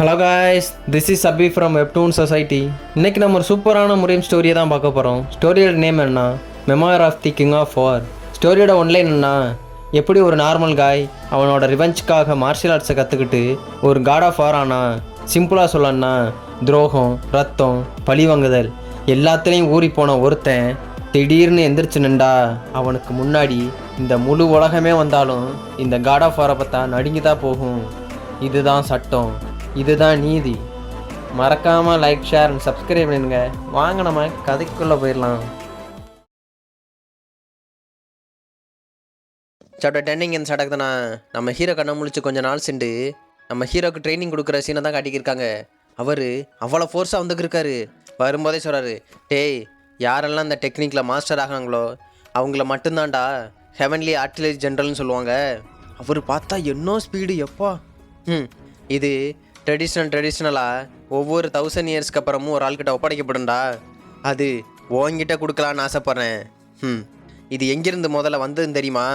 Hello guys, this is Abhi from webtoon society. இன்றைக்கி நம்ம ஒரு சூப்பரான முறையும் ஸ்டோரியை தான் பார்க்க போகிறோம். ஸ்டோரியோட நேம் என்ன? Memoir of the king of war. ஸ்டோரியோட ஒன்லைன் என்ன? எப்படி ஒரு நார்மல் காய் அவனோட ரிவெஞ்சுக்காக மார்ஷியல் ஆர்ட்ஸை கற்றுக்கிட்டு ஒரு காட் ஆஃப் வார் ஆனா. சிம்பிளாக சொல்லணும்னா துரோகம், ரத்தம், பழிவாங்குதல் எல்லாத்துலேயும் ஊறி போன ஒருத்தன் திடீர்னு எந்திரிச்சு நின்றா அவனுக்கு முன்னாடி இந்த முழு உலகமே வந்தாலும் இந்த காட் ஆஃப் வாரை பார்த்தா நடுங்கி தான் போகும். இதுதான் சட்டம், இதுதான் நீதி. மறக்காமல் லைக், ஷேர் அண்ட் சப்ஸ்கிரைப் பண்ணுங்க. வாங்க நம்ம கதைக்குள்ளே போயிடலாம். சாப்டர் 10 இங்கே ஸ்டார்ட் ஆகுதுண்ணா. நம்ம ஹீரோ கண்ணை முழிச்சு கொஞ்சம் நாள் சென்று நம்ம ஹீரோக்கு ட்ரைனிங் கொடுக்குற சீனை தான் காட்டிக்கிருக்காங்க. அவர் அவ்வளோ ஃபோர்ஸாக வந்துக்கிருக்காரு. வரும்போதே சொல்கிறாரு, டேய், யாரெல்லாம் இந்த டெக்னிக்கில் மாஸ்டர் ஆகிறாங்களோ அவங்கள மட்டும்தான்டா ஹெவன்லி ஆர்ட்டிலரி ஜென்ரல்னு சொல்லுவாங்க. அவர் பார்த்தா என்ன ஸ்பீடு எப்பா. இது ட்ரெடிஷ்னலாக ஒவ்வொரு 1000 இயர்ஸ்க்கு அப்புறமும் ஒரு ஆள்கிட்ட ஒப்படைக்கப்படும்டா. அது உன்கிட்ட கொடுக்கலான்னு ஆசைப்பட்றேன். இது எங்கேருந்து முதல்ல வந்ததுன்னு தெரியுமா?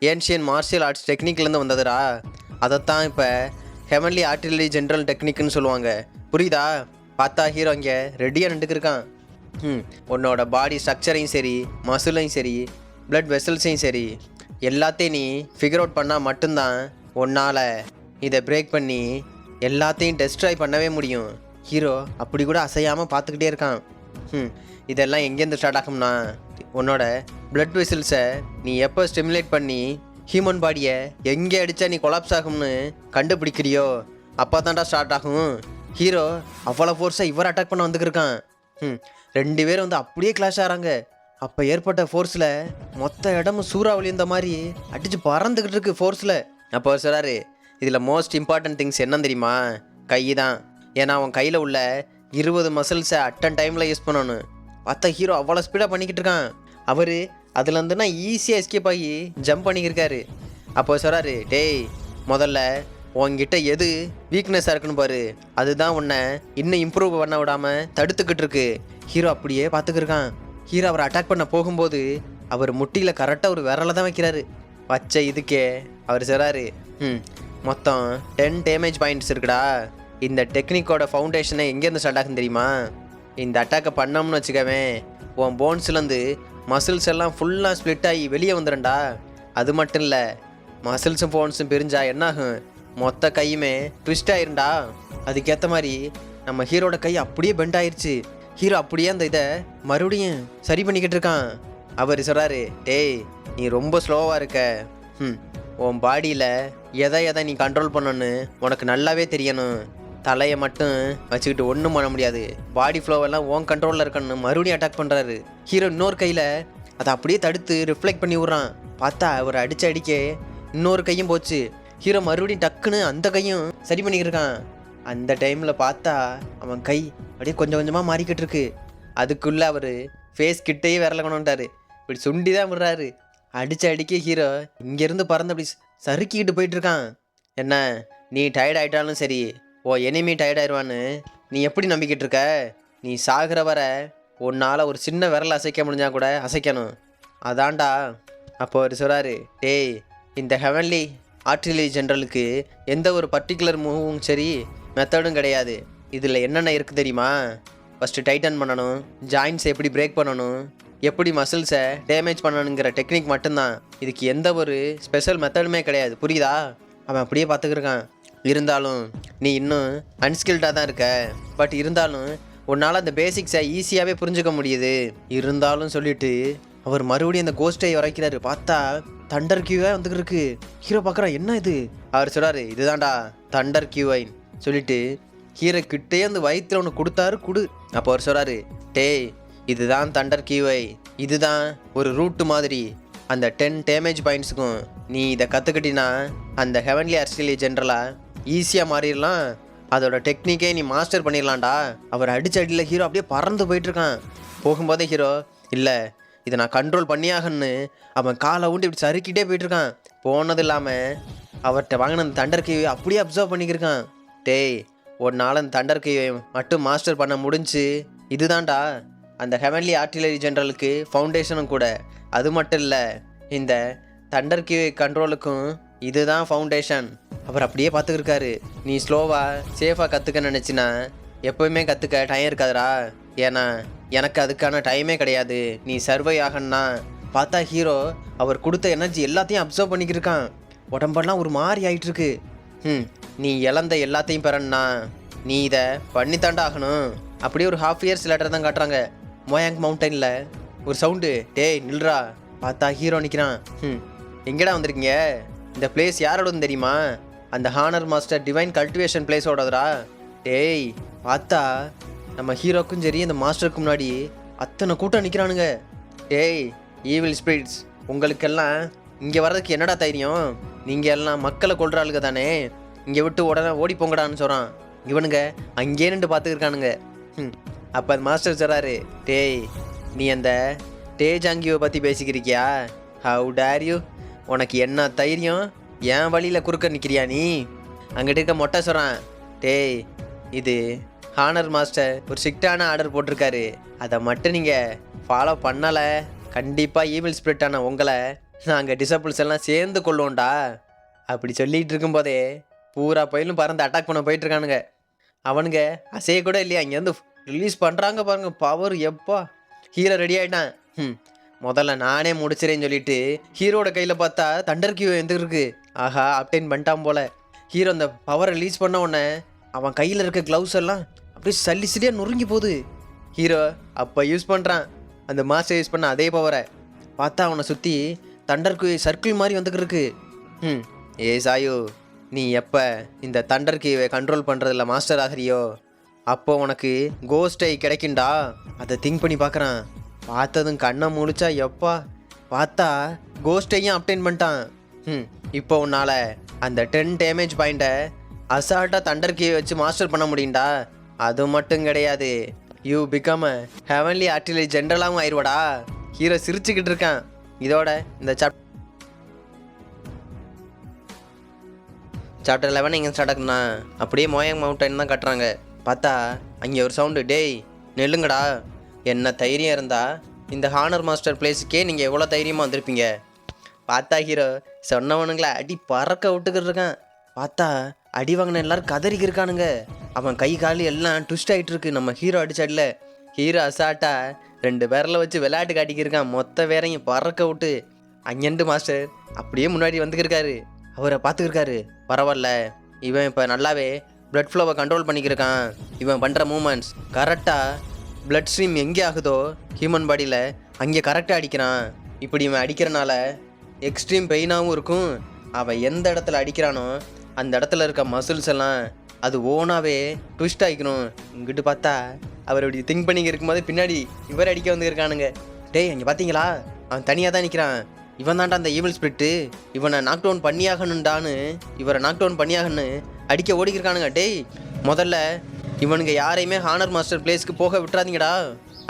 ஏன்ஷியன் மார்ஷியல் ஆர்ட்ஸ் டெக்னிக்லேருந்து வந்ததுடா. அதைத்தான் இப்போ ஹெவன்லி ஆர்ட்டிலரி ஜென்ரல் டெக்னிக்குன்னு சொல்லுவாங்க. புரியுதா? பார்த்தா ஹீரோ இங்கே ரெடியாக நின்றுக்கிருக்கான். உன்னோட பாடி ஸ்ட்ரக்சரையும் சரி, மசிலையும் சரி, பிளட் வெசல்ஸையும் சரி எல்லாத்தையும் நீ ஃபிகர் அவுட் பண்ணால் மட்டும்தான் உன்னால் இதை பிரேக் பண்ணி எல்லாத்தையும் டெஸ்ட்ராய் பண்ணவே முடியும். ஹீரோ அப்படி கூட அசையாமல் பார்த்துக்கிட்டே இருக்கான். இதெல்லாம் எங்கேருந்து ஸ்டார்ட் ஆகும்னா, உன்னோட பிளட் வெசல்ஸை நீ எப்போ ஸ்டிமுலேட் பண்ணி ஹியூமன் பாடியை எங்கே அடித்தா நீ கொலாப்ஸ் ஆகும்னு கண்டுபிடிக்கிறியோ அப்போ தான்டா ஸ்டார்ட் ஆகும். ஹீரோ அவ்வளோ ஃபோர்ஸாக இவர் அட்டாக் பண்ண வந்துக்கிருக்கான். 2 பேரும் வந்து அப்படியே கிளாஷ் ஆகிறாங்க. அப்போ ஏற்பட்ட ஃபோர்ஸில் மொத்த இடமும் சூறாவளி இந்த மாதிரி அடித்து பறந்துக்கிட்டு இருக்கு ஃபோர்ஸில். அப்போ சொல்கிறாரு, இதில் மோஸ்ட் இம்பார்ட்டன்ட் திங்ஸ் என்னன்னு தெரியுமா? கை தான். ஏன்னா அவன் கையில் உள்ள 20 மசில்ஸை அட்டன் டைமில் யூஸ் பண்ணணும். பார்த்தா ஹீரோ அவ்வளோ ஸ்பீடாக பண்ணிக்கிட்டு இருக்கான். அவர் அதுலேருந்துனா ஈஸியாக எஸ்கேப் ஆகி ஜம்ப் பண்ணிக்கிருக்காரு. அப்போ சொல்கிறாரு, டேய், முதல்ல உங்ககிட்ட எது வீக்னஸாக இருக்குன்னு பாரு. அதுதான் உன்னை இன்னும் இம்ப்ரூவ் பண்ண விடாமல் தடுத்துக்கிட்டு இருக்கு. ஹீரோ அப்படியே பார்த்துக்கிருக்கான். ஹீரோ அவரை அட்டாக் பண்ண போகும்போது அவர் முட்டியில் கரெக்டாக ஒரு விரலை தான் வைக்கிறாரு. வச்ச இதுக்கே அவர் சொல்கிறாரு, மொத்தம் 10 டேமேஜ் பாயிண்ட்ஸ் இருக்குடா. இந்த டெக்னிக்கோட ஃபவுண்டேஷனை எங்கேருந்து ஸ்டார்ட் ஆகுன்னு தெரியுமா? இந்த அட்டாக்கை பண்ணோம்னு வச்சுக்கவேன், உன் போன்ஸ்லேருந்து மசில்ஸ் எல்லாம் ஃபுல்லாக ஸ்ப்ளிட் ஆகி வெளியே வந்துடும்டா. அது மட்டும் இல்லை, மசில்ஸும் போன்ஸும் பிரிஞ்சா என்னாகும்? மொத்த கையுமே ட்விஸ்ட் ஆயிருண்டா. அதுக்கேற்ற மாதிரி நம்ம ஹீரோட கை அப்படியே பெண்ட் ஆயிடுச்சு. ஹீரோ அப்படியே அந்த இதை மறுபடியும் சரி பண்ணிக்கிட்டு இருக்கான். அவர் சொல்கிறாரு, டேய், நீ ரொம்ப ஸ்லோவாக இருக்க. உன் பாடியில் எதை நீ கண்ட்ரோல் பண்ணணுன்னு உனக்கு நல்லாவே தெரியணும். தலையை மட்டும் வச்சுக்கிட்டு ஒன்றும் பண்ண முடியாது. பாடி ஃப்ளோவெல்லாம் உன் கண்ட்ரோலில் இருக்கணும்னு மறுபடியும் அட்டாக் பண்ணுறாரு. ஹீரோ இன்னொரு கையில் அதை அப்படியே தடுத்து ரிஃப்ளெக்ட் பண்ணி விட்றான். பார்த்தா அவர் அடிக்க இன்னொரு கையும் போச்சு. ஹீரோ மறுபடியும் டக்குன்னு அந்த கையும் சரி பண்ணிக்கிட்டு இருக்கான். அந்த டைமில் பார்த்தா அவன் கை அப்படியே கொஞ்சம் கொஞ்சமாக மாறிக்கிட்டு இருக்கு. அதுக்குள்ளே அவர் ஃபேஸ் கிட்டேயே விரல கொண்டுட்டாரு. இப்படி சுண்டி தான் விடுறாரு. அடிக்க ஹீரோ இங்கேருந்து பறந்து அப்படி சறுக்கிக்கிட்டு போயிட்டுருக்கான். என்ன, நீ டயர்ட் ஆகிட்டாலும் சரி, எனிமி டயர்ட் ஆயிடுவான்னு நீ எப்படி நம்பிக்கிட்டு இருக்க? நீ சாகிற வர உன்னால் ஒரு சின்ன விரல் அசைக்க முடிஞ்சால் கூட அசைக்கணும், அதான்டா. அப்போ அவர் சொல்கிறாரு, டேய், இந்த ஹெவன்லி ஆர்ட்டிலரி ஜென்ரலுக்கு எந்த ஒரு பர்டிகுலர் மூவும் சரி மெத்தடும் கிடையாது. இதில் என்னென்ன இருக்குது தெரியுமா? ஃபஸ்ட்டு டைட்டன் பண்ணணும், ஜாயின்ஸை எப்படி பிரேக் பண்ணணும், எப்படி மசில்ஸை டேமேஜ் பண்ணணுங்கிற டெக்னிக் மட்டும்தான். இதுக்கு எந்த ஒரு ஸ்பெஷல் மெத்தடுமே கிடையாது. புரியுதா? அவன் அப்படியே பார்த்துக்கிருக்கான். இருந்தாலும் நீ இன்னும் அன்ஸ்கில்டாக தான் இருக்க. பட் இருந்தாலும் உன்னால் அந்த பேசிக்ஸை ஈஸியாகவே புரிஞ்சுக்க முடியுது. இருந்தாலும் சொல்லிட்டு அவர் மறுபடியும் அந்த கோஸ்டை உரைக்கிறாரு. பார்த்தா தண்டர் கியூவாக வந்துக்கிட்டு இருக்கு. ஹீரோ பார்க்குறான், என்ன இது? அவர் சொல்கிறாரு, இதுதான்டா தண்டர் கியூவைன்னு சொல்லிட்டு ஹீரோ கிட்டே அந்த வயிற்றுல ஒன்று கொடுத்தாரு, கொடு. அப்போ அவர் சொல்கிறாரு, டேய், இதுதான் தண்டர் கியூவை. இதுதான் ஒரு ரூட்டு மாதிரி அந்த 10 டேமேஜ் பாயிண்ட்ஸுக்கும். நீ இதை கற்றுக்கிட்டினா அந்த ஹெவன்லி ஆர்ட்டிலரி ஜென்ரலாக ஈஸியாக மாறிடலாம். அதோட டெக்னிக்கே நீ மாஸ்டர் பண்ணிடலாம்டா. அவர் அடியில் ஹீரோ அப்படியே பறந்து போயிட்டுருக்கான். போகும்போதே ஹீரோ, இல்லை, இதை நான் கண்ட்ரோல் பண்ணியாகன்னு அவன் காலை ஊண்டி இப்படி சறுக்கிட்டே போயிட்டுருக்கான். போனது இல்லாமல் அவர்கிட்ட வாங்கின அந்த தண்டர் கியூவை அப்படியே அப்சர்வ் பண்ணிக்கிருக்கான். டேய், ஒரு நாள் அந்த தண்டர் கியூவை மட்டும் மாஸ்டர் பண்ண முடிஞ்சு இதுதான்டா அந்த ஹெவன்லி ஆர்ட்டிலரி ஜென்ரலுக்கு ஃபவுண்டேஷனும் கூட. அது மட்டும் இல்லை, இந்த தண்டர் கியூவை கண்ட்ரோலுக்கும் இதுதான் ஃபவுண்டேஷன். அவர் அப்படியே பார்த்துக்கிருக்காரு. நீ ஸ்லோவாக சேஃபாக கற்றுக்க நினச்சினா எப்போவுமே கற்றுக்க டைம் இருக்காதுடா. ஏன்னா எனக்கு அதுக்கான டைமே கிடையாது. நீ சர்வை ஆகணும்னா பார்த்தா ஹீரோ அவர் கொடுத்த எனர்ஜி எல்லாத்தையும் அப்சர்வ் பண்ணிக்கிருக்கான். உடம்பெல்லாம் ஒரு மாதிரி ஆகிட்டுருக்கு. நீ இழந்த எல்லாத்தையும் பெறணும்னா நீ இதை பண்ணித்தாண்டா ஆகணும். அப்படியே ஒரு ½ இயர்ஸ் லெட்டர் தான் காட்டுறாங்க. மோயாங் மவுண்டனில் ஒரு சவுண்டு, டேய் நில்றா. பார்த்தா ஹீரோ நிற்கிறான். எங்கடா வந்திருக்கீங்க? இந்த பிளேஸ் யாரோடன்னு தெரியுமா? அந்த ஹானர் மாஸ்டர் டிவைன் கல்டிவேஷன் பிளேஸோடதுரா. டேய் பார்த்தா நம்ம ஹீரோக்கும் சரி அந்த மாஸ்டருக்கு முன்னாடி அத்தனை கூட்டம் நிற்கிறானுங்க. டேய் ஈவில் ஸ்பிரிட்ஸ், உங்களுக்கெல்லாம் இங்கே வர்றதுக்கு என்னடா தைரியம்? நீங்கள் எல்லாம் மக்களை கொள்கிற ஆளுங்க தானே. இங்கே விட்டு உடனே ஓடி போங்கடான்னு சொல்கிறான். இவனுங்க அங்கேயே நின்று பார்த்துக்கிருக்கானுங்க. அப்போ அந்த மாஸ்டர் சொல்கிறாரு, டேய் நீ அந்த டேஜாங்கியோவை பற்றி பேசிக்கிறியா? How dare you? உனக்கு என்ன தைரியம்? என் வழியில் குறுக்க நிற்கிறியா நீ? அங்கிட்டு இருக்க மொட்டை சொல்கிறான், டேய் இது ஹானர் மாஸ்டர் ஒரு ஸ்ட்ரிக்டான ஆர்டர் போட்டிருக்காரு. அதை மட்டும் நீங்கள் ஃபாலோ பண்ணலை கண்டிப்பாக ஈவில் ஸ்பிரிட்டான உங்களை நாங்கள் டிசபிள்ஸ் எல்லாம் சேர்ந்து கொள்வோம்டா. அப்படி சொல்லிகிட்டு இருக்கும்போதே பூரா பயிலும் பறந்து அட்டாக் பண்ண போயிட்டுருக்கானுங்க. அவனுங்க அசைய கூட இல்லையா, இங்கேருந்து ரிலீஸ் பண்ணுறாங்க பாருங்க பவர். எப்பா ஹீரோ ரெடி ஆகிட்டான். முதல்ல நானே முடிச்சிறேன்னு சொல்லிட்டு ஹீரோட கையில் பார்த்தா தண்டர் கியூ எந்திருக்கு. ஆஹா அப்டைன் பண்ணிட்டான் போல. ஹீரோ அந்த பவரை ரிலீஸ் பண்ண உடனே அவன் கையில் இருக்க க்ளவுஸ் எல்லாம் அப்படியே சல்லி சிலியாக நொறுங்கி போகுது. ஹீரோ அப்போ யூஸ் பண்ணுறான் அந்த மாஸ்டர் யூஸ் பண்ண அதே பவரை. பார்த்தா அவனை சுற்றி தண்டர் கியூ சர்க்கிள் மாதிரி வந்துக்கிட்டு இருக்கு. ஏ சாயு, நீ எப்போ இந்த தண்டர் கியூவை கண்ட்ரோல் பண்ணுறதில்ல மாஸ்டர் ஆகிறியோ அப்போ உனக்கு கோஸ்டை கிடைக்குண்டா. அதை திங்க் பண்ணி பார்க்குறான். பார்த்ததும் கண்ணை முழிச்சா எப்பா பார்த்தா கோஸ்டையும் அப்டைன் பண்ணிட்டான். இப்போ உன்னால் அந்த 10 டேமேஜ் பாயிண்ட்டை அசால்ட்டாக தண்டர் கியூவை வச்சு மாஸ்டர் பண்ண முடியும்டா. அது மட்டும் கிடையாது, you become a heavenly artillery ஜென்ரலாகவும் ஆயிடுவாடா. ஹீரோ சிரிச்சுக்கிட்டு இருக்கான். இதோட இந்த சாப்டர் 11 எங்கே ஸ்டார்ட் ஆகுதுன்னா அப்படியே மோயாங் மவுண்டன் தான் கட்டுறாங்க. பார்த்தா அங்கே ஒரு சவுண்டு, டேய் நெல்லுங்கடா. என்ன தைரியம் இருந்தால் இந்த ஹானர் மாஸ்டர் பிளேஸுக்கே நீங்கள் எவ்வளோ தைரியமாக வந்திருப்பீங்க. பார்த்தா ஹீரோ சொன்னவனுங்களை அடி பறக்க விட்டுக்கிட்டு இருக்கான். பார்த்தா அடி வாங்கின எல்லாரும் கதறிக்கு இருக்கானுங்க. அவன் கை காலு எல்லாம் ட்விஸ்ட் ஆகிட்டு இருக்கு. நம்ம ஹீரோ அடிச்சாடல. ஹீரோ அசாட்டா 2 பேரில் வச்சு விளையாட்டு காட்டிக்கிருக்கான். மொத்த வேறையும் பறக்க விட்டு அங்கேண்டு மாஸ்டர் அப்படியே முன்னாடி வந்துக்கிருக்காரு. அவரை பார்த்துக்கிருக்காரு. பரவாயில்ல, இவன் இப்போ நல்லாவே பிளட் ஃப்ளோவை கண்ட்ரோல் பண்ணிக்கிருக்கான். இவன் பண்ணுற மூமெண்ட்ஸ் கரெக்டாக பிளட் ஸ்ட்ரீம் எங்கே ஆகுதோ ஹியூமன் பாடியில் அங்கே கரெக்டாக அடிக்கிறான். இப்படி இவன் அடிக்கிறனால எக்ஸ்ட்ரீம் பெயினாகவும் இருக்கும். அவன் எந்த இடத்துல அடிக்கிறானோ அந்த இடத்துல இருக்க மசில்ஸ் எல்லாம் அது ஓனாகவே ட்விஸ்ட் ஆகிக்கணும். இங்கிட்டு பார்த்தா அவர் இப்படி திங்க் பண்ணி இருக்கும்போது பின்னாடி இவர் அடிக்க வந்து இருக்கானுங்க. டேய் அங்கே பார்த்தீங்களா, அவன் தனியாக தான் நிற்கிறான். இவன் தான்டா அந்த ஈவில் ஸ்பிரிட்டு. இவனை நாக் டவுன் பண்ணியாகணுண்டான்னு இவரை நாக் டவுன் பண்ணியாகன்னு அடிக்க ஓடிக்கிருக்கானுங்க. டேய் முதல்ல இவனுங்க யாரையுமே ஹானர் மாஸ்டர் பிளேஸ்க்கு போக விட்டுறாதீங்கடா.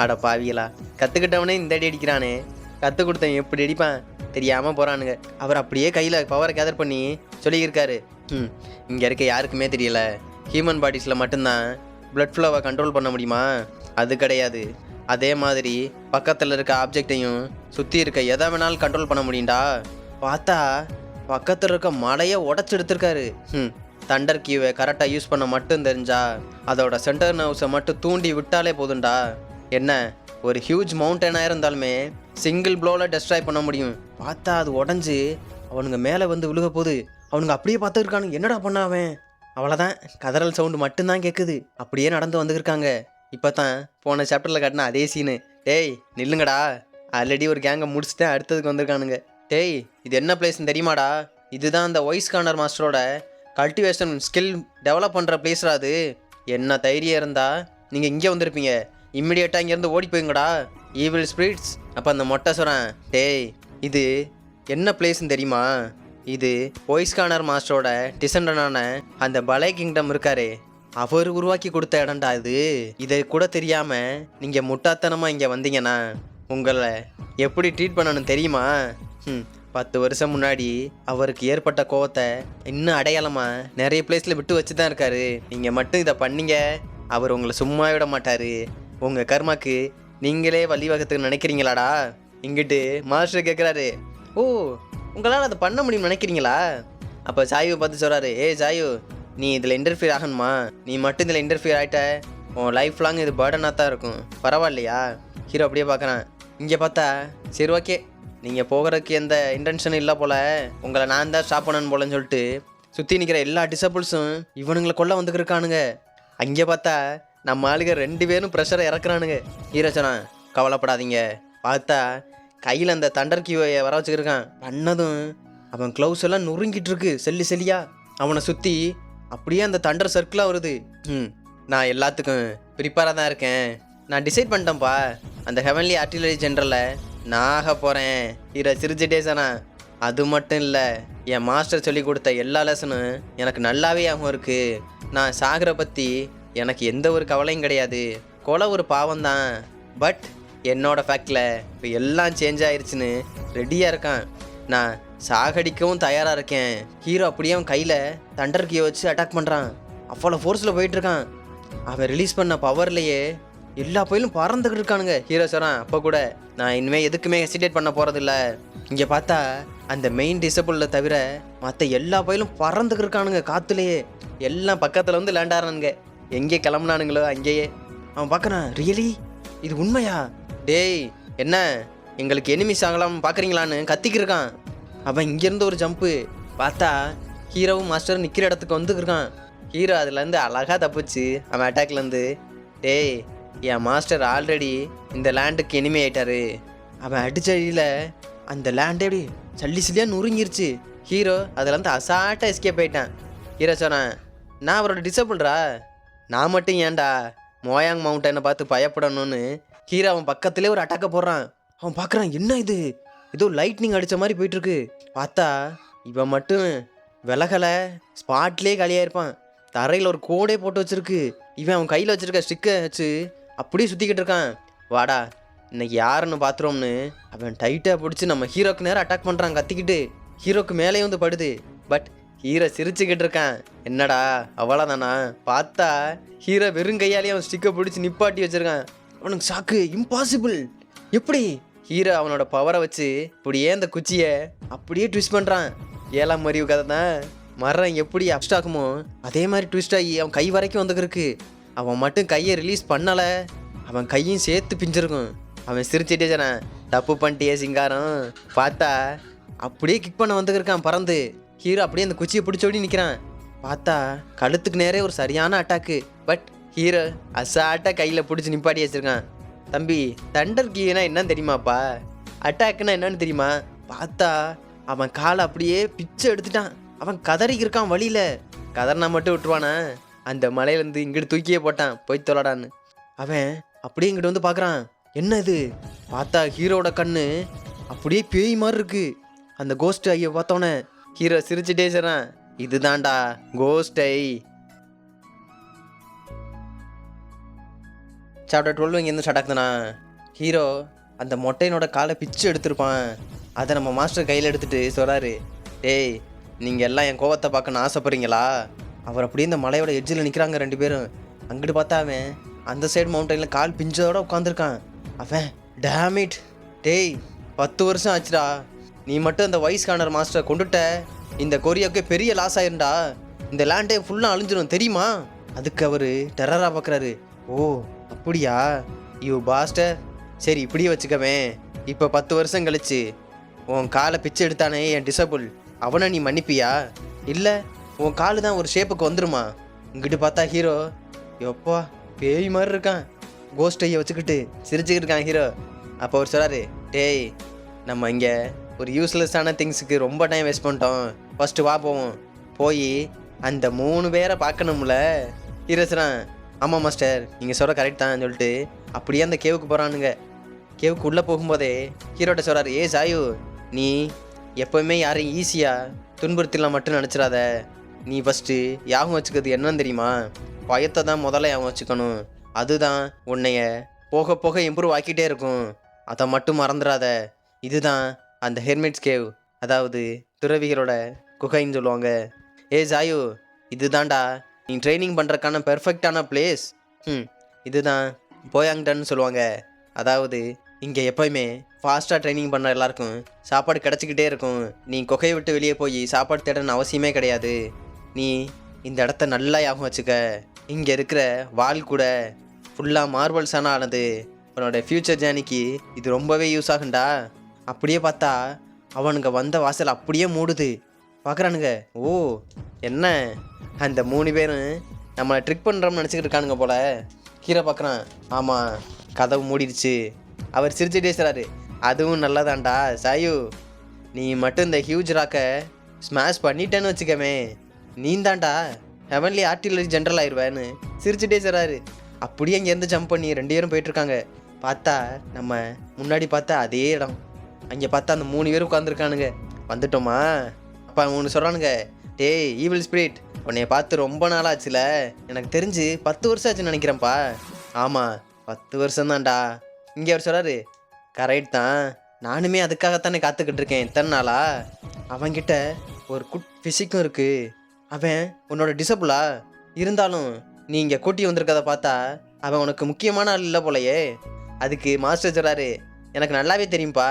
அட பாவிகளா, கற்றுக்கிட்டவனே இந்த அடி அடிக்கிறானே. கற்றுக் கொடுத்தவன் எப்படி அடிப்பான் தெரியாமல் போகிறானுங்க. அவர் அப்படியே கையில் பவரை கேதர் பண்ணி சொல்லியிருக்காரு. இங்கே இருக்க யாருக்குமே தெரியல, ஹியூமன் பாடிஸில் மட்டும்தான் பிளட் ஃப்ளோவை கண்ட்ரோல் பண்ண முடியுமா? அது கிடையாது. அதே மாதிரி பக்கத்தில் இருக்க ஆப்ஜெக்டையும் சுற்றி இருக்க எதை வேணாலும் கண்ட்ரோல் பண்ண முடியும்டா. பார்த்தா பக்கத்தில் இருக்க மலையை உடச்சி எடுத்திருக்காரு. தண்டர் கியூவை கரெக்டாக யூஸ் பண்ண மட்டும் தெரிஞ்சா அதோட சென்டர் நர்வ்ஸை மட்டும் தூண்டி விட்டாலே போதும்டா. என்ன ஒரு ஹியூஜ் மவுண்டனாக இருந்தாலுமே சிங்கிள் ப்ளோவில் டெஸ்ட்ராய் பண்ண முடியும். பார்த்தா அது உடஞ்சி அவனுங்க மேலே வந்து விழுக போகுது. அவனுங்க அப்படியே பார்த்துருக்கானுங்க. என்னடா பண்ண அவன்? அவ்வளோதான், கதறல் சவுண்டு மட்டும்தான் கேட்குது. அப்படியே நடந்து வந்துருக்காங்க. இப்போ தான் போன சாப்டரில் காட்டின அதே சீனு. டேய் நில்லுங்கடா, ஆல்ரெடி ஒரு கேங்கை முடிச்சுட்டு அடுத்ததுக்கு வந்திருக்கானுங்க. டேய் இது என்ன பிளேஸ்ன்னு தெரியுமாடா? இதுதான் அந்த வாய்ஸ் கார்னர் மாஸ்டரோட கல்டிவேஷன் ஸ்கில் டெவலப் பண்ணுற பிளேஸ்ரா. அது என்ன தைரியம் இருந்தால் நீங்கள் இங்கே வந்திருப்பீங்க. இம்மிடியேட்டாக இங்கேருந்து ஓடி போயுங்கடா ஈவில் ஸ்பிரிட்ஸ். அப்போ அந்த மொட்டை சொல்கிறேன், டேய் இது என்ன பிளேஸ்ன்னு தெரியுமா? இது வாய்ஸ் கார்னர் மாஸ்டரோட டிசெண்டனான அந்த பலை கிங்டம் இருக்காரே அவர் உருவாக்கி கொடுத்த இடம்டா இது. இதை கூட தெரியாமல் நீங்கள் முட்டாத்தனமாக இங்கே வந்தீங்கன்னா உங்களை எப்படி ட்ரீட் பண்ணணும்னு தெரியுமா? 10 வருஷம் முன்னாடி அவருக்கு ஏற்பட்ட கோவத்தை இன்னும் அடையாளமாக நிறைய பிளேஸில் விட்டு வச்சு தான் இருக்காரு. நீங்கள் மட்டும் இதை பண்ணீங்க, அவர் உங்களை சும்மா விட மாட்டார். உங்கள் கர்மாக்கு நீங்களே வழிவகத்துக்கு நினைக்கிறீங்களாடா? இங்கிட்டு மாஸ்டர் கேட்குறாரு, ஓ உங்களால் அதை பண்ண முடியும்னு நினைக்கிறீங்களா? அப்போ சாயுவை பார்த்து சொல்கிறாரு, ஏய் சாயு, நீ இதில் இன்டர்ஃபியர் ஆகணுமா? நீ மட்டும் இதில் இன்டர்ஃபியர் ஆகிட்ட உன் லைஃப் லாங் இது பேர்டனாக தான் இருக்கும், பரவாயில்லையா? ஹீரோ அப்படியே பார்க்குறான். இங்கே பார்த்தா சரி ஓகே, நீங்கள் போகிறதுக்கு எந்த இன்டென்ஷனும் இல்லை போல், உங்களை நான் தான் ஸ்டாப் பண்ணணும் போலன்னு சொல்லிட்டு சுற்றி நிற்கிற எல்லா டிசபிள்ஸும் இவனுங்களை கொல்ல வந்துக்கிருக்கானுங்க. அங்கே பார்த்தா நம்ம ஆளுங்க 2 பேரும் ப்ரெஷரை இறக்குறானுங்க. ஹீரோ சொன்னான், கவலைப்படாதீங்க. பார்த்தா கையில் அந்த தண்டர் கியூவை வர வச்சுக்கிருக்கான். பண்ணதும் அவன் க்ளவுஸ் எல்லாம் நொறுங்கிட்டு இருக்கு செல்லியா. அவனை சுற்றி அப்படியே அந்த தண்டர் சர்க்கிளாக வருது. நான் எல்லாத்துக்கும் ப்ரிப்பேராக தான் இருக்கேன். நான் டிசைட் பண்ணிட்டேன்ப்பா, அந்த ஹெவன்லி ஆர்ட்டிலரி ஜென்ரலில் நான் ஆக போகிறேன். ஹீரோ சிரிச்சிட்டே சொன்னா, அது மட்டும் இல்லை, என் மாஸ்டர் சொல்லி கொடுத்த எல்லா லெசனும் எனக்கு நல்லாவே ஆகும் இருக்குது. நான் சாகிற பற்றி எனக்கு எந்த ஒரு கவலையும் கிடையாது. கொலை ஒரு பாவம்தான், பட் என்னோட ஃபேக்டில் இப்போ எல்லாம் சேஞ்ச் ஆயிடுச்சுன்னு ரெடியாக இருக்கான். நான் சாகடிக்கவும் தயாராக இருக்கேன். ஹீரோ அப்படியே அவன் கையில் தண்டர் கீயை வச்சு அட்டாக் பண்ணுறான். அவ்வளோ ஃபோர்ஸில் போயிட்டுருக்கான். அவன் ரிலீஸ் பண்ண பவர்லேயே எல்லா பயிலும் பறந்துக்கிட்டு இருக்கானுங்க. ஹீரோ சொல்கிறான், அப்போ கூட நான் இனிமேல் எதுக்குமே ஹெசிடேட் பண்ண போகிறதில்ல. இங்கே பார்த்தா அந்த மெயின் டிசபிளில் தவிர மற்ற எல்லா பயிலும் பறந்துக்கிட்டு இருக்கானுங்க காற்றுலையே. எல்லாம் பக்கத்தில் வந்து லேண்ட் ஆகிறானுங்க. எங்கே கிளம்புனானுங்களோ அங்கேயே. அவன் பார்க்குறான், ரியலி இது உண்மையா? டேய் என்ன எங்களுக்கு எனிமிஸ் ஆகலாம் பார்க்குறீங்களான்னு கத்திக்கிருக்கான். அவன் இங்கேருந்து ஒரு ஜம்ப்பு. பார்த்தா ஹீரோவும் மாஸ்டரும் நிற்கிற இடத்துக்கு வந்துருக்கான். ஹீரோ அதுலேருந்து அழகாக தப்பிச்சு அவன் அட்டாக்லேருந்து, டேய் என் மாஸ்டர் ஆல்ரெடி இந்த லேண்டுக்கு எனிமி ஆயிட்டாரு. அவன் அடிச்ச அடியில் அந்த லேண்டே அப்படி சல்லியாக நொறுங்கிருச்சு. ஹீரோ அதுலேருந்து அசால்ட்டாக எஸ்கேப் ஆயிட்டான். ஹீரோ சொன்னான், நான் அவரோட டிசபிள்ரா, நான் மட்டும் ஏன்டா மோயாங் மவுண்டனை பார்த்து பயப்படணும்னு ஹீரோ அவன் பக்கத்துலேயே ஒரு அட்டாக்கை போடுறான். அவன் பார்க்குறான், என்ன இது, ஏதோ லைட்னிங் அடித்த மாதிரி போயிட்டுருக்கு. பார்த்தா இவன் மட்டும் விலகலை, ஸ்பாட்லேயே காலியாயிருப்பான். தரையில் ஒரு கோடே போட்டு வச்சுருக்கு. இவன் அவன் கையில் வச்சுருக்க ஸ்டிக்கை வச்சு அப்படியே சுற்றிக்கிட்டு இருக்கான். வாடா இன்னைக்கு யாருன்னு பார்த்துருவோம்னு அவன் டைட்டாக பிடிச்சி நம்ம ஹீரோக்கு நேரம் அட்டாக் பண்ணுறான் கத்திக்கிட்டு. ஹீரோக்கு மேலே வந்து படுது. பட் ஹீரோ சிரிச்சுக்கிட்டு இருக்கான். என்னடா அவ்வளோதானா? பார்த்தா ஹீரோ வெறும் கையாலேயே அவன் ஸ்டிக்கை பிடிச்சி நிப்பாட்டி வச்சுருக்கான். அவனுக்கு ஷாக்கு, இம்பாசிபிள். எப்படி? ஹீரோ அவனோட பவரை வச்சு இப்படியே அந்த குச்சியை அப்படியே ட்விஸ்ட் பண்ணுறான். 7ஆம் அறிவு கதை தான். மரம் எப்படி அப்ஸ்ட் ஆகுமோ அதே மாதிரி ட்விஸ்ட் ஆகி அவன் கை வரைக்கும் வந்துருக்கு. அவன் மட்டும் கையை ரிலீஸ் பண்ணலை, அவன் கையும் சேர்த்து பிஞ்சிருக்கும். அவன் சிரிச்சிட்டே சொன்னான், தப்பு பண்ணிட்டே சிங்காரம். பார்த்தா அப்படியே கிக் பண்ண வந்துருக்கான் பறந்து. ஹீரோ அப்படியே அந்த குச்சியை பிடிச்சோடி நிற்கிறான். பார்த்தா கழுத்துக்கு நேரே ஒரு சரியான அட்டாக்கு. பட் ஹீரோ அசால்ட்டாக கையில் பிடிச்சி நிப்பாட்டி வச்சுருக்கான். தம்பி, தண்டர் கீனா என்னன்னு தெரியுமாப்பா? அட்டாக்குன்னா என்னன்னு தெரியுமா? பார்த்தா அவன் காலை அப்படியே பிச்சை எடுத்துட்டான். அவன் கதறிக்கிருக்கான் வழியில். கதறினா மட்டும் விட்டுருவானா? அந்த மலையிலேருந்து இங்கிட்டு தூக்கியே போட்டான், போய் தொலைடான்னு. அவன் அப்படியே இங்கிட்டு வந்து பார்க்குறான், என்ன இது? பார்த்தா ஹீரோட கண்ணு அப்படியே பேய் மாதிரி இருக்கு. அந்த கோஸ்ட் ஐயை பார்த்தோன்னே ஹீரோ சிரிச்சுட்டே சொல்கிறான், இதுதான்டா கோஸ்ட் ஐ. சாப்டர் 12 இங்கேருந்து ஸ்டார்ட் ஆகுதுண்ணா. ஹீரோ அந்த மொட்டையனோட காலை பிச்சு எடுத்திருப்பான். அதை நம்ம மாஸ்டர் கையில் எடுத்துகிட்டு சொல்கிறாரு, டேய் நீங்கள் எல்லாம் என் கோவத்தை பார்க்கணுன்னு ஆசைப்படுறீங்களா? அவர் அப்படியே இந்த மலையோட எட்ஜில் நிற்கிறாங்க 2 பேரும். அங்கிட்டு பார்த்தா அவன் அந்த சைடு மவுண்டனில் கால் பிஞ்சோட உட்காந்துருக்கான். அவன் டேமிட், டேய் 10 வருஷம் ஆச்சுடா, நீ மட்டும் அந்த வைஸ் கார்னர் மாஸ்டரை கொண்டுட்ட, இந்த கொரியாவுக்கே பெரிய லாஸ் ஆயிருண்டா, இந்த லேண்டே ஃபுல்லாக அழிஞ்சிடும் தெரியுமா? அதுக்கு அவர் டெரராக பார்க்குறாரு. ஓ அப்படியா யூ பாஸ்டர், சரி இப்படியே வச்சுக்கவேன். இப்போ 10 வருஷம் கழிச்சு உன் காலை பிச்சு எடுத்தானே என் டிசபிள், அவனை நீ மன்னிப்பியா? இல்லை உன் காலு தான் ஒரு ஷேப்புக்கு வந்துருமா? இங்கிட்டு பார்த்தா ஹீரோ எப்பா பேய் மாதிரி இருக்கான். கோஸ்ட் ஐயை வச்சுக்கிட்டு சிரிச்சுக்கிட்டு இருக்கான் ஹீரோ. அப்போ அவர் சொல்கிறாரு, டேய் நம்ம இங்கே ஒரு யூஸ்லெஸ்ஸான திங்ஸுக்கு ரொம்ப டைம் வேஸ்ட் பண்ணிட்டோம், ஃபஸ்ட்டு வா போவோம், போய் அந்த 3 பேரை பார்க்கணும்ல. ஹீரோ சொல்கிறான், ஆமாம் மாஸ்டர் நீங்கள் சொல்கிற கரெக்ட் தான் சொல்லிட்டு அப்படியே அந்த கேவுக்கு போகிறானுங்க. கேவுக்கு உள்ளே போகும்போதே ஹீரோட்ட சொல்கிறாரு, ஏ சாயு, நீ எப்போவுமே யாரையும் ஈஸியாக துன்புறுத்திலாம் மட்டும் நினச்சிடாத. நீ ஃபஸ்ட்டு யாகம் வச்சுக்கிறது என்னன்னு தெரியுமா? பயத்தை தான் முதல்ல யாகம் வச்சுக்கணும். அதுதான் உன்னைய போக போக இம்ப்ரூவ் ஆக்கிட்டே இருக்கும். அதை மட்டும் மறந்துடாத. இதுதான் அந்த ஹெர்மிட்ஸ் கேவ், அதாவது துறவிகளோட குகைன்னு சொல்லுவாங்க. ஏ சாயு, இதுதான்டா நீ ட்ரைனிங் பண்ணுறக்கான பெர்ஃபெக்டான பிளேஸ். இதுதான் போயாங்டன்னு சொல்லுவாங்க. அதாவது இங்கே எப்போயுமே ஃபாஸ்ட்டாக ட்ரைனிங் பண்ண எல்லாருக்கும் சாப்பாடு கிடச்சிக்கிட்டே இருக்கும். நீ குகையை விட்டு வெளியே போய் சாப்பாடு தேடணும்னு அவசியமே கிடையாது. நீ இந்த இடத்த நல்லா ஞாபகம் வச்சுக்க. இங்கே இருக்கிற வால் கூட ஃபுல்லாக மார்பல்ஸான ஆனது. உன்னோட ஃப்யூச்சர் ஜேர்னிக்கு இது ரொம்பவே யூஸ் ஆகுண்டா. அப்படியே பார்த்தா அவனுங்க வந்த வாசல் அப்படியே மூடுது. பார்க்குறானுங்க, ஓ என்ன அந்த 3 பேரும் நம்மளை ட்ரிக் பண்ணுறோம்னு நினச்சிக்கிட்டு இருக்கானுங்க போல. கீரை பார்க்குறான், ஆமாம் கதவு மூடிடுச்சு. அவர் சிரிச்சுட்டே சொல்கிறாரு, அதுவும் நல்லதாண்டா சாயு. நீ மட்டும் இந்த ஹியூஜ் ராக்கை ஸ்மாஷ் பண்ணிட்டேன்னு வச்சுக்கவே, நீந்தாண்டா ஹெவன்லி ஆர்ட்டிலரி ஜென்ரல் ஆயிடுவேன்னு சிரிச்சுட்டே சொல்கிறாரு. அப்படியே இங்கேருந்து ஜம்ப் பண்ணி 2 பேரும் போயிட்டுருக்காங்க. பார்த்தா நம்ம முன்னாடி பார்த்தா அதே இடம். அங்கே பார்த்தா அந்த 3 பேரும் உட்காந்துருக்கானுங்க. வந்துட்டோமா? அப்போ 3 சொல்கிறானுங்க, டேய் ஈவில் ஸ்பிரிட், உன்னைய பார்த்து ரொம்ப நாளாச்சுல. எனக்கு தெரிஞ்சு 10 வருஷம் ஆச்சுன்னு நினைக்கிறேன்ப்பா. ஆமாம் 10 வருஷம்தான்டா. இங்கே அவர் சொல்கிறாரு, கரெக்ட் தான், நானுமே அதுக்காகத்தானே காத்துக்கிட்டு இருக்கேன் இத்தனை நாளா. அவன்கிட்ட ஒரு ஃபிசிக்கும் இருக்குது. அவன் உன்னோட டிசபிளா இருந்தாலும் நீ இங்கே கூட்டி வந்திருக்கதை பார்த்தா அவன் உனக்கு முக்கியமான ஆள் இல்லை போலையே. அதுக்கு மாஸ்டர் சொல்கிறாரு, எனக்கு நல்லாவே தெரியும்ப்பா,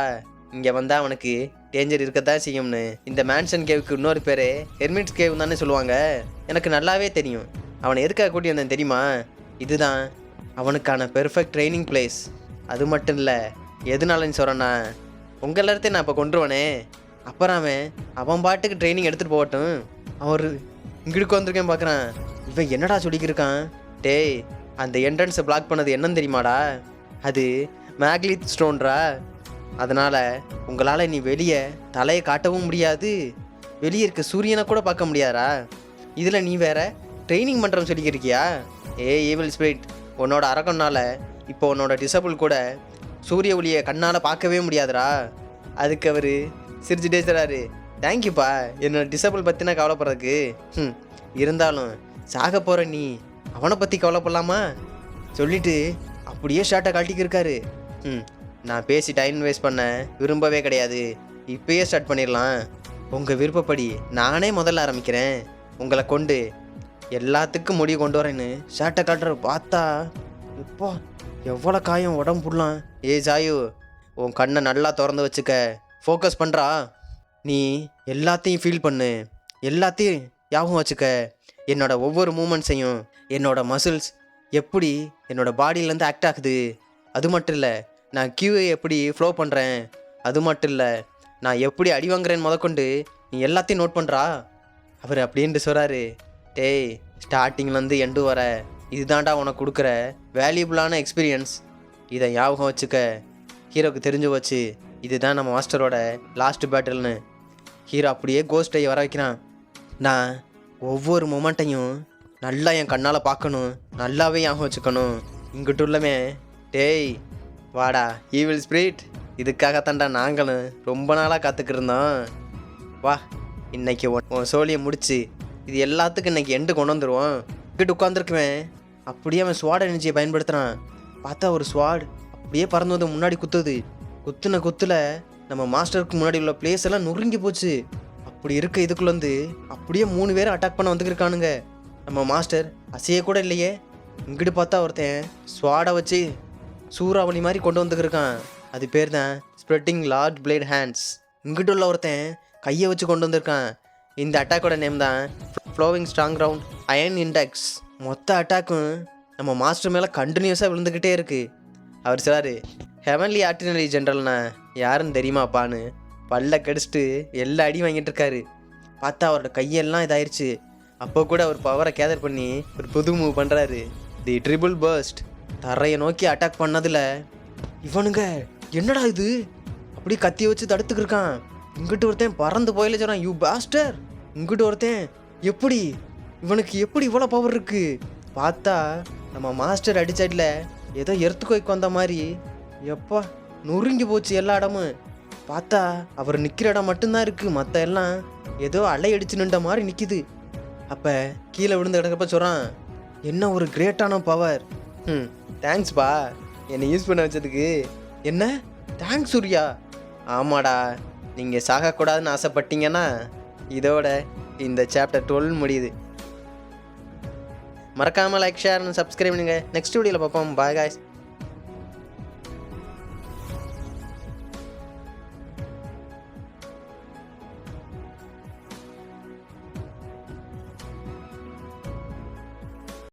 இங்கே வந்தால் அவனுக்கு டேஞ்சர் இருக்கத்தான் செய்யும்னு. இந்த மேன்ஷன் கேவுக்கு இன்னொரு பேர் ஹெர்மிட்ஸ் கேவ் தானே சொல்லுவாங்க. எனக்கு நல்லாவே தெரியும். அவனை எதுக்காக கூட்டி வந்தேன் தெரியுமா? இதுதான் அவனுக்கான பெர்ஃபெக்ட் ட்ரைனிங் பிளேஸ். அது மட்டும் இல்லை, எதுனாலன்னு சொல்கிறேன்னா, உங்கள் எல்லாத்தையும் நான் இப்போ கொண்டுருவானே, அப்புறம் அவன் பாட்டுக்கு ட்ரைனிங் எடுத்துகிட்டு போகட்டும். அவர் இங்கிட்டு வந்திருக்கேன் பார்க்குறான். இவன் என்னடா சொல்லிக்கிருக்கான்? டேய், அந்த என்ட்ரன்ஸை பிளாக் பண்ணது என்னன்னு தெரியுமாடா? அது மேக்லித் ஸ்டோன்ரா. அதனால் உங்களால் நீ வெளியே தலையை காட்டவும் முடியாது, வெளியே இருக்க சூரியனை கூட பார்க்க முடியாதா? இதில் நீ வேற ட்ரைனிங் பண்ணுறோன்னு சொல்லிக்கிருக்கியா? ஈவில் ஸ்பிரிட், உன்னோட அரக்கம்னால இப்போ உன்னோட டிசபிள் கூட சூரிய ஒளியை கண்ணால் பார்க்கவே முடியாதுடா. அதுக்கு அவர் சிரிச்சுட்டே சொல்கிறாரு, தேங்க்யூப்பா என்னோட டிசபிள் பற்றினா கவலைப்படுறதுக்கு. இருந்தாலும் சாக போகிற நீ அவனை பற்றி கவலைப்படலாமா சொல்லிட்டு அப்படியே ஷார்ட்டை கழட்டிக்கிருக்காரு. நான் பேசி டைம் வேஸ்ட் பண்ண விரும்பவே கிடையாது. இப்பயே ஸ்டார்ட் பண்ணிடலாம். உங்கள் விருப்பப்படி நானே முதல்ல ஆரம்பிக்கிறேன். உங்களை கொண்டு எல்லாத்துக்கும் முடிவு கொண்டு வரேன்னு ஷார்ட்டை காட்டுற. பார்த்தா இப்போ எவ்வளோ காயம் உடம்பு புடலாம். சாயு, உன் கண்ணை நல்லா திறந்து வச்சுக்க, ஃபோக்கஸ் பண்ணுறா. நீ எல்லாத்தையும் ஃபீல் பண்ணு, எல்லாத்தையும் ஞாபகம் வச்சுக்க. என்னோட ஒவ்வொரு மூமெண்ட்ஸையும், என்னோட மசில்ஸ் எப்படி என்னோட பாடியிலேருந்து ஆக்ட் ஆகுது, அது மட்டும் இல்லை நான் கியூஐ எப்படி ஃப்ளோ பண்ணுறேன், அது மட்டும் இல்லை நான் எப்படி அடி வாங்குறேன்னு முதற்கொண்டு நீ எல்லாத்தையும் நோட் பண்ணுறா. அவர் அப்படின்ட்டு சொல்கிறாரு, டேய் ஸ்டார்டிங்லேருந்து எண்டு வர இதுதான்டா உனக்கு கொடுக்குற வேல்யூபிளான எக்ஸ்பீரியன்ஸ். இதை ஞாபகம் வச்சுக்க. ஹீரோக்கு தெரிஞ்சு போச்சு இதுதான் நம்ம மாஸ்டரோட லாஸ்ட் பேட்டில்னு. ஹீரோ அப்படியே கோஸ்ட்டை வர வைக்கிறான். நான் ஒவ்வொரு மொமெண்ட்டையும் நல்லா என் கண்ணால் பார்க்கணும், நல்லாவே ஞாபகம் வச்சுக்கணும். இங்கிட்டு உள்ளமே, டேய் வாடா ஈவில் ஸ்பிரிட், இதுக்காகத்தாண்டா நாங்களும் ரொம்ப நாளாக காத்துக்கிட்டு இருந்தோம். வா, இன்னைக்கு உன் சோழியை முடிச்சு இது எல்லாத்துக்கும் இன்னைக்கு எண்டு கொண்டு வந்துடுவோம். இங்கிட்டு உட்காந்துருக்குவேன். அப்படியே அவன் ஸ்வாட் எனர்ஜியை பயன்படுத்துகிறான். பார்த்தா ஒரு ஸ்வாட் அப்படியே பறந்து வந்து முன்னாடி குத்துது. குத்துன குத்தில் நம்ம மாஸ்டருக்கு முன்னாடி உள்ள பிளேஸ் எல்லாம் நொறுங்கி போச்சு. அப்படி இருக்க இதுக்குள்ளேருந்து அப்படியே 3 பேரும் அட்டாக் பண்ண வந்துருக்கானுங்க. நம்ம மாஸ்டர் அசைய கூட இல்லையே. இங்கிட்டு பார்த்தா ஒருத்தன் ஸ்வாடை வச்சு சூறாவளி மாதிரி கொண்டு வந்துருக்கான். அது பேர் தான் ஸ்ப்ரெட்டிங் லார்ஜ் பிளேட் ஹேண்ட்ஸ். இங்கிட்டு உள்ள ஒருத்தன் கையை வச்சு கொண்டு வந்திருக்கான். இந்த அட்டாக்கோட நேம் தான் flowing strong round iron index. மொத்த அட்டாக்கும் நம்ம மாஸ்டர் மேலே கண்டினியூஸாக விழுந்துக்கிட்டே இருக்குது. அவர் சொல்கிறாரு, ஹெவன்லி ஆர்டினரி ஜென்ரல்னா யாருன்னு தெரியுமாப்பான்னு பல்ல கடிச்சிட்டு எல்லா அடியும் வாங்கிட்டு இருக்காரு. பார்த்தா அவரோட கையெல்லாம் இதாயிருச்சு. அப்போ கூட அவர் பவரை கேதர் பண்ணி ஒரு புது மூவ் பண்ணுறாரு, தி ட்ரிபிள் பர்ஸ்ட். தரையை நோக்கி அட்டாக் பண்ணதில் இவனுங்க என்னடா இது அப்படி கத்தியை வச்சு தடுத்துக்கிருக்கான். இங்கிட்டு ஒருத்தன் பறந்து போயில சொல்கிறான், யூ பாஸ்டர். இங்கிட்டு ஒருத்தன் எப்படி இவனுக்கு எப்படி இவ்வளோ பவர் இருக்கு. பார்த்தா நம்ம மாஸ்டர் அடிச்சடில் ஏதோ எர்த்துக்கோய்க்கு வந்த மாதிரி எப்பா நொறுங்கி போச்சு எல்லா இடமும். பார்த்தா அவர் நிற்கிற இடம் மட்டும்தான் இருக்குது, மற்ற எல்லாம் ஏதோ அலை அடிச்சு நின்ற மாதிரி நிற்கிது. அப்போ கீழே விழுந்து கிடக்கப்ப சொல்கிறான், என்ன ஒரு கிரேட்டான பவர். தேங்க்ஸ்பா என்னை யூஸ் பண்ண வச்சதுக்கு. என்ன தேங்க்ஸ் சூர்யா? ஆமாடா, நீங்கள் சாகக்கூடாதுன்னு ஆசைப்பட்டீங்கன்னா இதோட இந்த சாப்டர் 12 முடியுது. மறக்காமல் லைக் ஷேர் சப்ஸ்கிரைப் பண்ணுங்கள். நெக்ஸ்ட் வீடியோவில் பார்ப்போம். Bye guys.